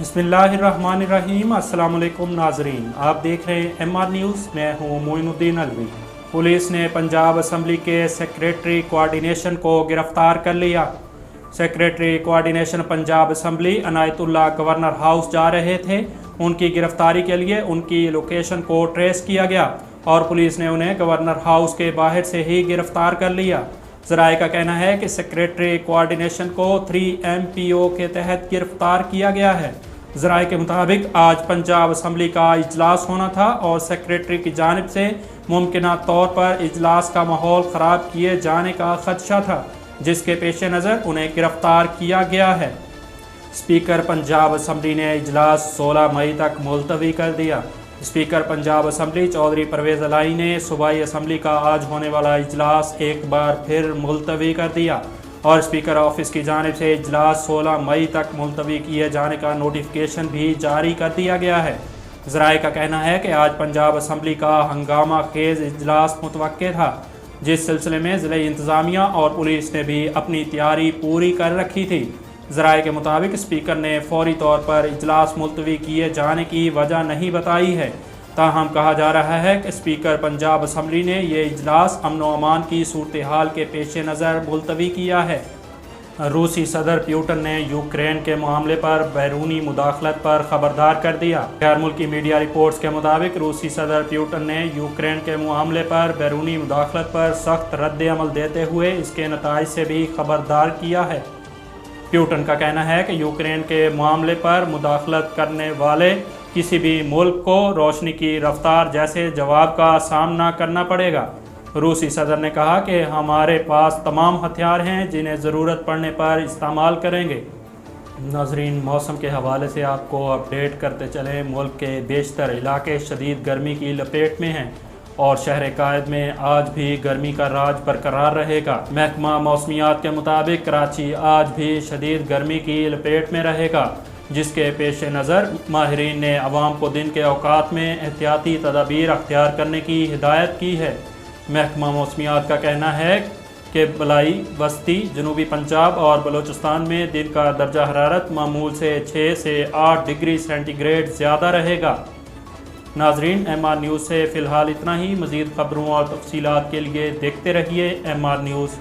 बिस्मिल्लाहिर्रहमानिर्रहीम। अस्सलाम वालेकुम नाजरीन, आप देख रहे हैं MR न्यूज़। मैं हूँ मोइनुद्दीन अलवी। पुलिस ने पंजाब असम्बली के सेक्रेटरी कोऑर्डिनेशन को गिरफ्तार कर लिया। Secretary coordination Punjab assembly Inayatullah governor house जा रहे थे। उनकी गिरफ्तारी के लिए उनकी लोकेशन को ट्रेस किया गया और पुलिस ने उन्हें गवर्नर हाउस के बाहर से ही गिरफ्तार कर लिया। ज़राए का कहना है कि सेक्रेटरी कोऑर्डिनेशन को 3MPO के तहत गिरफ्तार किया गया है। ज़राए के मुताबिक आज पंजाब असम्बली का इजलास होना था और सेक्रेटरी की जानिब से मुमकिना तौर पर इजलास का माहौल ख़राब किए जाने का खदशा था, जिसके पेश नज़र उन्हें गिरफ्तार किया गया है। स्पीकर पंजाब असम्बली ने इजलास 16 मई तक मुलतवी कर दिया। स्पीकर पंजाब असम्बली चौधरी परवेज़ अलाई ने सूबाई असम्बली का आज होने वाला इजलास एक बार फिर मुलतवी कर दिया और स्पीकर ऑफिस की जानिब से इजलास 16 मई तक मुलतवी किए जाने का नोटिफिकेशन भी जारी कर दिया गया है। ज़राए का कहना है कि आज पंजाब असम्बली का हंगामा खेज इजलास मुतवक्के था, जिस सिलसिले में ज़िला इंतज़ामिया और पुलिस ने भी अपनी तैयारी पूरी कर रखी थी। ज़राए के मुताबिक स्पीकर ने फौरी तौर पर इजलास मुलतवी किए जाने की वजह नहीं बताई है। ताहम कहा जा रहा है कि स्पीकर पंजाब असम्बली ने यह इजलास अमन व अमान की सूरत हाल के पेश नज़र मुलतवी किया है। रूसी सदर प्यूटन ने यूक्रेन के मामले पर बैरूनी मुदाखलत पर खबरदार कर दिया। गैर मुल्की मीडिया रिपोर्ट्स के मुताबिक रूसी सदर प्यूटन ने यूक्रेन के मामले पर बैरूनी मुदाखलत पर सख्त रद्द अमल देते हुए इसके नताइज से भी खबरदार किया है। प्यूटन का कहना है कि यूक्रेन के मामले पर मुदाखलत करने वाले किसी भी मुल्क को रोशनी की रफ्तार जैसे जवाब का सामना करना पड़ेगा। रूसी सदर ने कहा कि हमारे पास तमाम हथियार हैं जिन्हें ज़रूरत पड़ने पर इस्तेमाल करेंगे। नाजरीन, मौसम के हवाले से आपको अपडेट करते चलें। मुल्क के बेशतर इलाके शदीद गर्मी की लपेट में हैं और शहर कायद में आज भी गर्मी का राज बरकरार रहेगा। महकमा मौसमियात के मुताबिक कराची आज भी शदीद गर्मी की लपेट में रहेगा, जिसके पेश नज़र माहिरीन ने अवाम को दिन के औकात में एहतियाती तदाबीर अख्तियार करने की हिदायत की है। महकमा मौसमियात का कहना है कि बलाई, बस्ती, जनूबी पंजाब और बलोचिस्तान में दिन का दर्जा हरारत मामूल से 6 से 8 डिग्री सेंटीग्रेड ज़्यादा रहेगा। नाजरीन, MR न्यूज़ से फ़िलहाल इतना ही। मज़ीद ख़बरों और तफसीलात के लिए देखते रहिए MR न्यूज़।